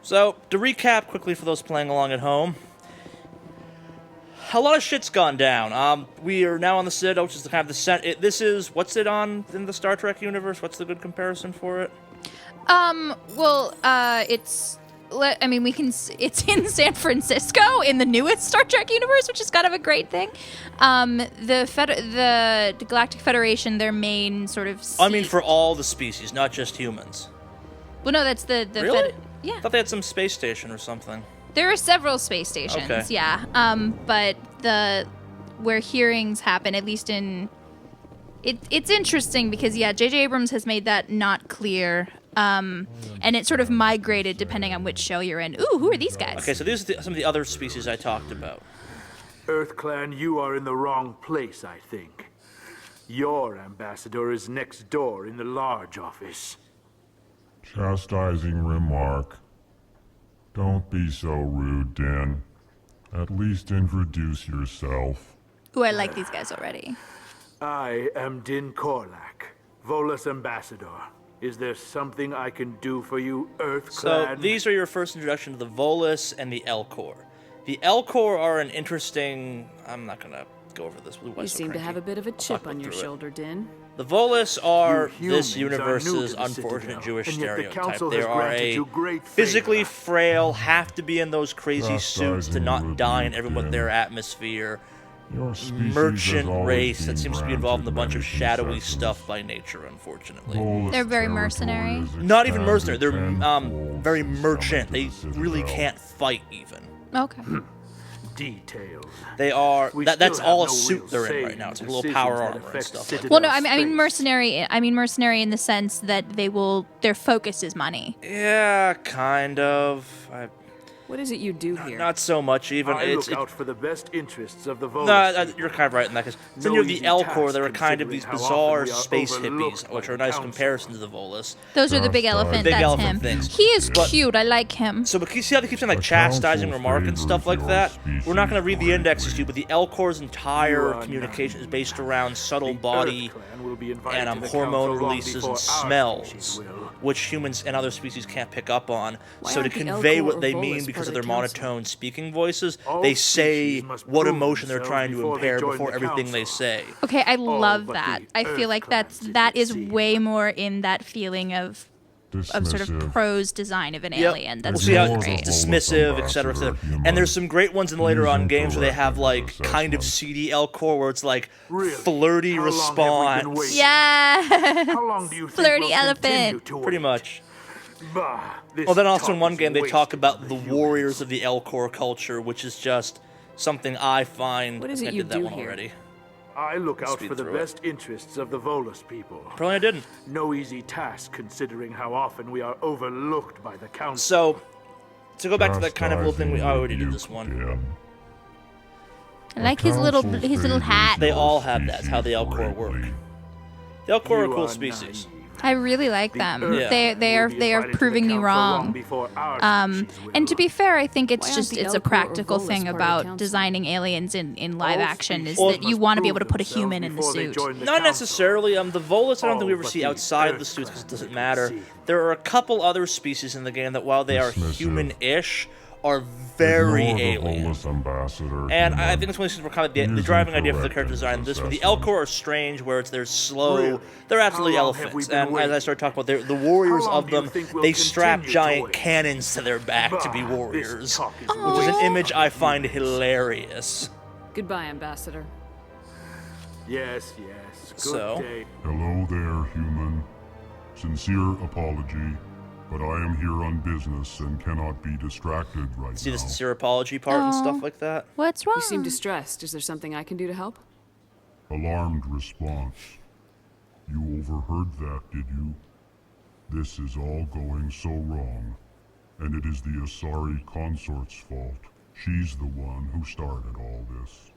So, to recap quickly for those playing along at home, a lot of shit's gone down. We are now on the Citadel, which is the kind of the set. This is, what's it on in the Star Trek universe? What's the good comparison for it? It's in San Francisco in the newest Star Trek universe, which is kind of a great thing. The Galactic Federation, their main sort of seat. I mean, for all the species, not just humans. Well, no, that's the Really? Yeah. I thought they had some space station or something. There are several space stations, Okay. yeah. But where hearings happen, at least in... It's interesting because, yeah, J.J. Abrams has made that not clear. And it sort of migrated depending on which show you're in. Ooh, who are these guys? Okay, so these are some of the other species I talked about. EarthClan, you are in the wrong place, I think. Your ambassador is next door in the large office. Chastising remark. Don't be so rude, Din. At least introduce yourself. Ooh, I like these guys already. I am Din Korlak, Volus ambassador. Is there something I can do for you, EarthClan? So these are your first introduction to the Volus and the Elcor. The Elcor are an interesting... I'm not going to go over this. You seem to have a bit of a chip on your shoulder, Din. The Volus are You this humans are new universe's to the unfortunate Citadel, Jewish and yet the stereotype. Council They has are granted a you great physically favor. frail, have to be in those crazy suits to Chastising not die in rebuke, everyone with Din. their atmosphere. Your species Merchant has always race that been seems to be involved in a bunch granted of shadowy many stuff by nature, unfortunately. Volus They're very territory mercenary. is Not even expanded mercenary, they're tenfold very since merchant. coming They to the really Citadel. can't fight even. Okay. Details. They are We that's still all a have no suit real they're say in right now. It's like a little decisions power that armor and affect stuff like Citadel Well, no, I mean space. mercenary. I mean mercenary in the sense that their focus is money. Yeah, kind of. What is it you do here? Not so much even. I It's look out for the best interests of the Volus. no, you're kind of right in that case. Then you have the easy Elcor. task That are kind of considering these how bizarre often we are space overlooked hippies, by which are a the nice Council. comparison to the Volus. Those are the big elephant. Big That's elephant him. things. He is But- cute. I like him. So, but you see how they keep saying like The chastising council remark and stuff favors like your that? We're not going to read the species indexes to you, but the Elcor's You entire are communication is naive. based around subtle The body EarthClan will be invited and to the hormone Council long releases before and our smells, species will. which humans and other species can't pick up on. Why So to aren't the convey Elcor what or they Volus mean part because of of the their council? monotone speaking voices, All they say species must what prove emotion they're themselves trying to before they impair join before the everything they council. say. Okay, I love but that. the I feel like EarthClans, that it is would seem. way more in that feeling of sort of Dismissive. prose design of an Yep. alien. That's We'll see how really Ignore great. the dismissive, etc., ambassador, etc. human. And there's some great ones in later on Using games where they have corrective like kind of assessment. seedy Elcor where it's like Really? flirty How long have we been response. waiting? Yeah. How long do you think Flirty we'll continue elephant. to Pretty wait? much. Bah, this Well, then also talk in one is game they talk wasted about on the humans. warriors of the Elcor culture, which is just something I find. What is it I you did that do one here? already. I look out Speed for the through it. best interests of the Volus people. Probably I didn't. No easy task considering how often we are overlooked by the Council. So, to go back to that kind of little thing, I already did this one. Din. I like his little hat. They all have that. That's how the Elcor work. The Elcor are You cool are species. naive. I really like them. Yeah. They are will be invited to the proving me Council wrong. long before our species will. And to be fair, I think Why it's aren't just the it's a Elcor or practical Volus thing part of the about council? designing aliens in live All action is species that you must want to be prove able to put a themselves human in the before they suit. join the Not Council. necessarily. The Volus, I don't think we All ever but see the outside the suits because it EarthClan doesn't you matter. see. There are a couple other species in the game that, while they are Dismissive. human-ish, are very Ignore the alien. Volus ambassador, And I human. think it's one of these things where kind of the Using driving idea for the corrective character design. This one, the assessment. Elcor are strange, where they're slow. Really? They're absolutely How long have we elephants. been And as I waiting? started talking about, the warriors How long of do you them, think we'll they strap continue to giant wait? cannons to their back to be Bah, warriors, this talk is which is an wasted. image I find hilarious. Goodbye, Ambassador. Yes, yes. Good So? day. Hello there, human. Sincere apology, but I am here on business and cannot be distracted right See now. the sincere apology part and stuff like that? What's wrong? You seem distressed. Is there something I can do to help? Alarmed response. You overheard that, did you? This is all going so wrong, and it is the Asari consort's fault. She's the one who started all this.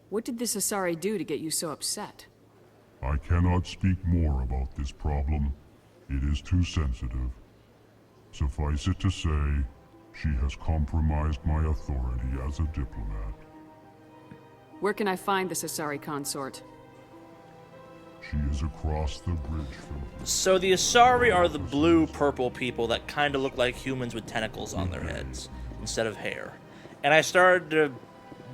What did this Asari do to get you so upset? I cannot speak more about this problem. It is too sensitive. Suffice it to say, she has compromised my authority as a diplomat. Where can I find this Asari consort? She is across the bridge from here. So the Asari are the blue-purple people that kind of look like humans with tentacles on their heads instead of hair. And I started to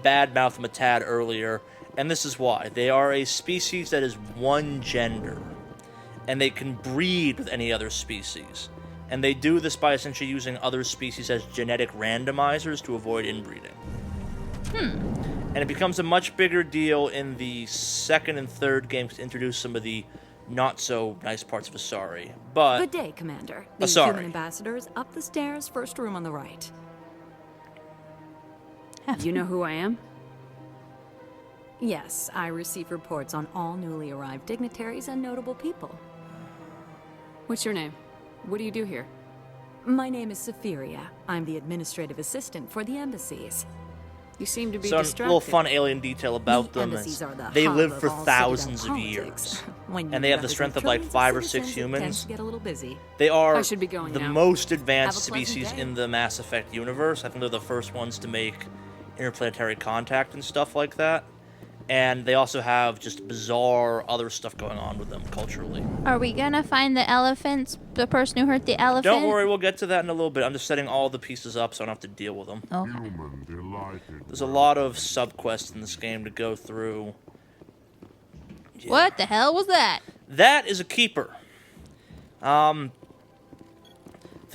badmouth them a tad earlier, and this is why. They are a species that is one gender, and they can breed with any other species. And they do this by essentially using other species as genetic randomizers to avoid inbreeding. And it becomes a much bigger deal in the second and third games to introduce some of the not-so-nice parts of Asari. But Good day, Commander. The Asari. human ambassador is up the stairs, first room on the right. You know who I am? Yes, I receive reports on all newly arrived dignitaries and notable people. What's your name? What do you do here? My name is Safiria. I'm the administrative assistant for the embassies. You seem to be so a distracted. little fun alien detail about The them embassies is are the they hub live of for all thousands of citadel years. politics. When And you they have the represent strength of like trillions 5 or citizens, 6 it tends humans. to get a little busy. They are I should be going the now. most advanced Have a pleasant species day. in the Mass Effect universe. I think they're the first ones to make interplanetary contact and stuff like that. And they also have just bizarre other stuff going on with them culturally. Are we gonna find the elephants? The person who hurt the elephant? Don't worry, we'll get to that in a little bit. I'm just setting all the pieces up so I don't have to deal with them. Oh. Human delighted. There's a lot of subquests in this game to go through. What the hell was that? That is a keeper. The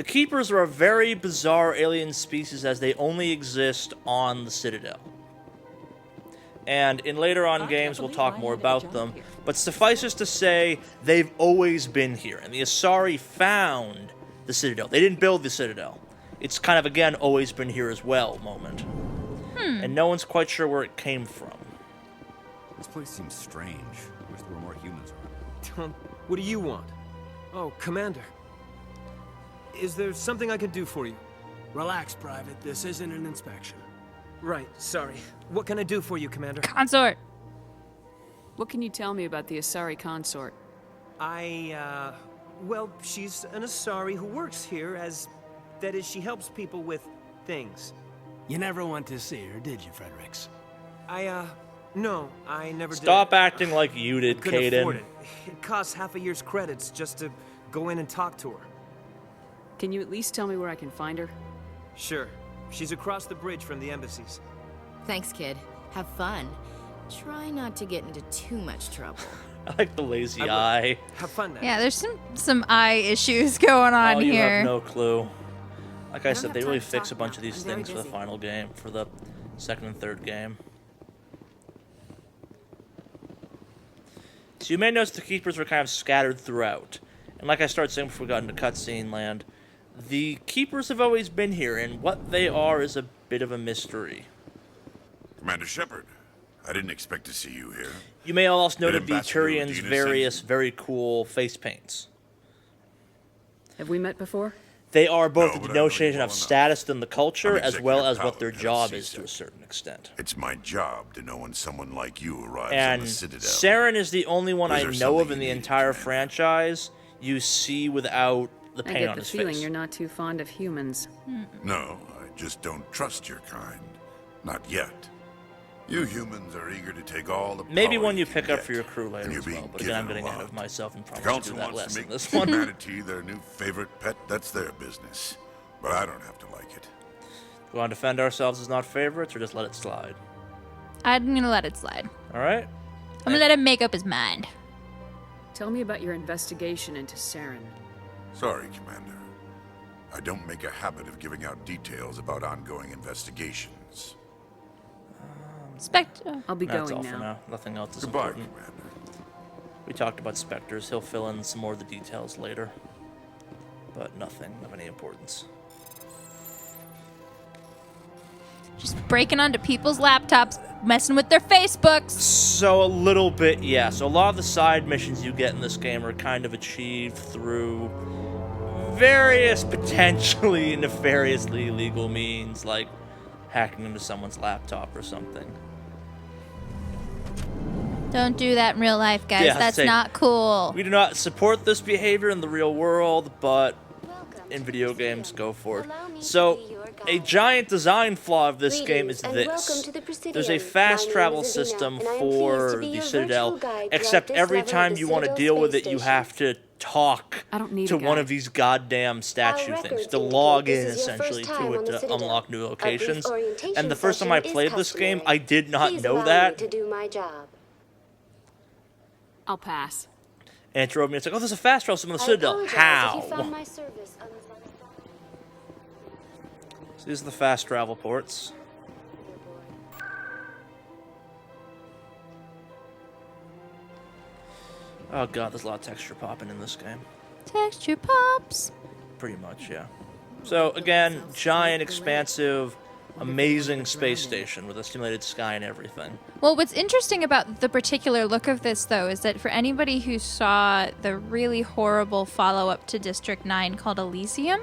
keepers are a very bizarre alien species as they only exist on the Citadel. And in later on games, we'll talk more about them. But suffices to say, they've always been here. And the Asari found the Citadel. They didn't build the Citadel. It's kind of, again, always been here as well moment. And no one's quite sure where it came from. This place seems strange. Wish there were more humans around. What do you want? Oh, Commander. Is there something I can do for you? Relax, Private. This isn't an inspection. Right, sorry. What can I do for you, Commander? Consort. What can you tell me about the Asari consort? Well, she's an Asari who works here as... That is, she helps people with things. You never went to see her, did you, Fredericks? No, I never Stop did. acting like you did, Couldn't afford Caden. it. It costs half a year's credits just to go in and talk to her. Can you at least tell me where I can find her? Sure. She's across the bridge from the embassies. Thanks, kid. Have fun. Try not to get into too much trouble. I like the lazy I will. eye. Have fun then. Yeah, there's some eye issues going on Oh, you here. have no clue. Like I don't said, have they time really to fix a talk bunch now. of these I'm very things for the busy. final game, for the second and third game. So you may notice the keepers are kind of scattered throughout. And like I started saying before we got into cutscene land, the keepers have always been here, and what they are is a bit of a mystery. Commander Shepard, I didn't expect to see you here. You may also Did note the Ambassador Turian's Udina various send very cool face paints. Have we met before? They are both No, a but I know you denotation well of enough. status in the culture, I'm as well as executive what their pilot, job head of is to a CSEC. certain extent. It's my job to know when someone like you arrives on And the Citadel. Saren is the only one Is I there know of something in the you need, entire Commander? franchise you see without the I paint get on the his feeling face. you're not too fond of humans. No, I just don't trust your kind. Not yet. You humans are eager to take all the Maybe power one you can pick up get, for your crew later and you're as well, being but again, I'm given getting a ahead of lot. myself and The probably should Council do that wants less to in make this one. humanity their new favorite pet. That's their business. But I don't have to like it. We want to defend ourselves as not favorites, or just let it slide? I'm gonna let it slide. All right? I'm gonna let him make up his mind. Tell me about your investigation into Saren. Sorry, Commander. I don't make a habit of giving out details about ongoing investigations. Spectre. I'll be That's going all for now. Nothing else is Goodbye, important. Commander. We talked about Spectres. He'll fill in some more of the details later. But nothing of any importance. Just breaking onto people's laptops, messing with their Facebooks. So a little bit, yeah. So a lot of the side missions you get in this game are kind of achieved through various potentially nefariously illegal means, like hacking into someone's laptop or something. Don't do that in real life, guys. Yeah, That's say- not cool. We do not support this behavior in the real world, but in video games, go for it. So, a giant design flaw of this game is this. There's a fast travel system for the Citadel, except every time you want to deal with it, you have to talk to one of these goddamn statue things, to log in essentially to it to unlock new locations. And the first time I played this game, I did not know that. I'll pass. And it drove me, it's like, oh, there's a fast travel system in the Citadel. How? So these are the fast travel ports. Oh god, there's a lot of texture popping in this game. Texture pops. Pretty much, yeah. So again, giant, expansive, amazing space station with a simulated sky and everything. Well, what's interesting about the particular look of this, though, is that for anybody who saw the really horrible follow-up to District 9 called Elysium...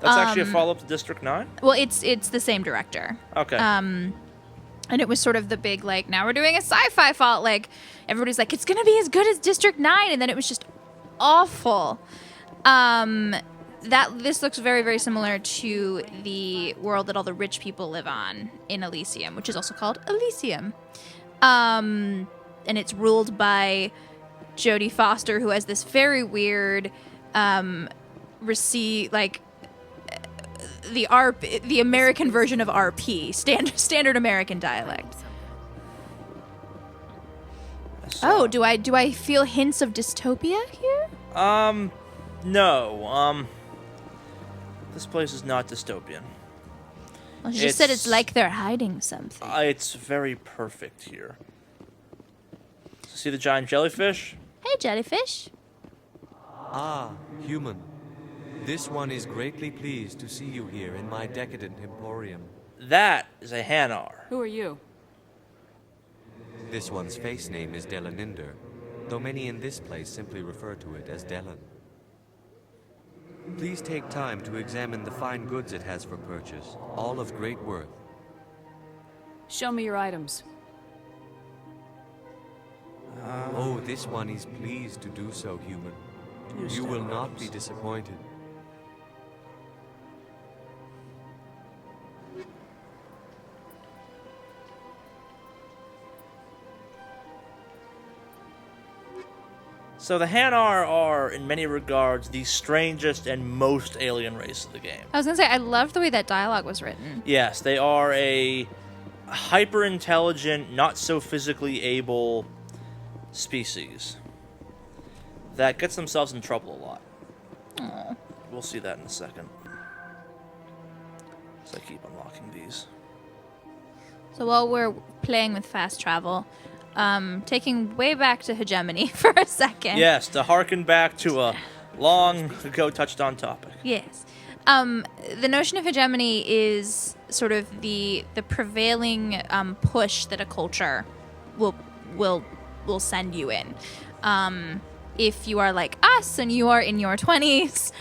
That's actually a follow-up to District 9? Well, it's the same director. Okay. And it was sort of the big, like, now we're doing a sci-fi fault. Like, everybody's like, it's going to be as good as District 9. And then it was just awful. This looks very, very similar to the world that all the rich people live on in Elysium, which is also called Elysium. And it's ruled by Jodie Foster, who has this very weird, the American version of RP, standard American dialect. Oh, do I feel hints of dystopia here? No. This place is not dystopian. Well, she just said it's like they're hiding something. It's very perfect here. See the giant jellyfish? Hey, jellyfish. Ah, human. This one is greatly pleased to see you here in my decadent emporium. That is a Hanar. Who are you? This one's face name is Delaninder, though many in this place simply refer to it as Delan. Please take time to examine the fine goods it has for purchase, all of great worth. Show me your items. Oh, this one is pleased to do so, human. You will not be disappointed. So the Hanar are, in many regards, the strangest and most alien race of the game. I was going to say, I love the way that dialogue was written. Yes, they are a hyper-intelligent, not so physically able species that gets themselves in trouble a lot. Aww. We'll see that in a second. So I keep unlocking these. So while we're playing with fast travel... taking way back to hegemony for a second. Yes, to harken back to a long ago touched on topic. Yes. The notion of hegemony is sort of the prevailing push that a culture will send you in. If you are like us and you are in your 20s,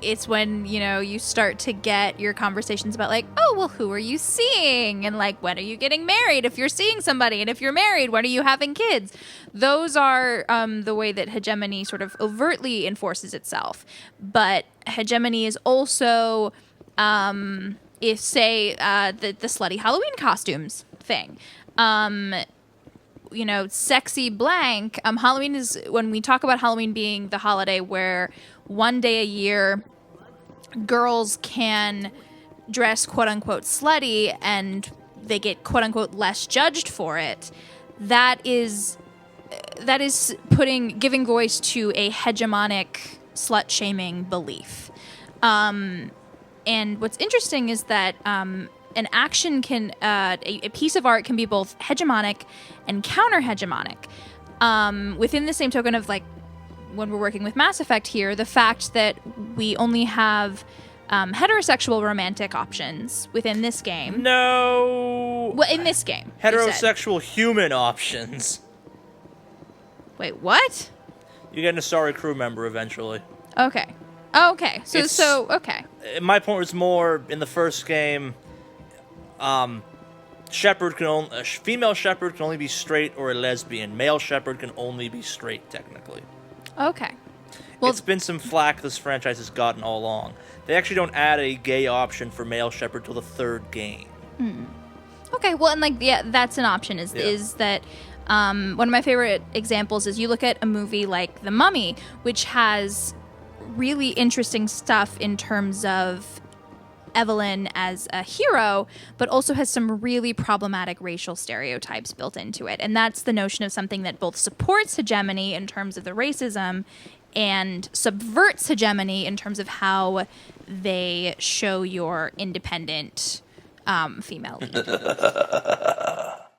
it's when, you start to get your conversations about like, oh, well, who are you seeing? And like, when are you getting married? If you're seeing somebody, and if you're married, when are you having kids? Those are the way that hegemony sort of overtly enforces itself. But hegemony is also, if say, the slutty Halloween costumes thing. Sexy blank. Halloween is, when we talk about Halloween being the holiday where one day a year girls can dress quote-unquote slutty and they get quote-unquote less judged for it, that is giving voice to a hegemonic slut-shaming belief. And what's interesting is that an action can a piece of art can be both hegemonic and counter-hegemonic. Within the same token of like when we're working with Mass Effect here, the fact that we only have heterosexual romantic options within this game. No. Well, in this game. Heterosexual human options. Wait, what? You get an Asari crew member eventually. Okay. Okay. So okay. My point was more in the first game. Female Shepard can only be straight or a lesbian. Male Shepard can only be straight, technically. Okay. it's been some flack this franchise has gotten all along. They actually don't add a gay option for male Shepard till the 3rd game. Okay, well, and like, yeah, that's an option. Is that one of my favorite examples is you look at a movie like The Mummy, which has really interesting stuff in terms of Evelyn as a hero, but also has some really problematic racial stereotypes built into it. And that's the notion of something that both supports hegemony in terms of the racism and subverts hegemony in terms of how they show your independent female lead.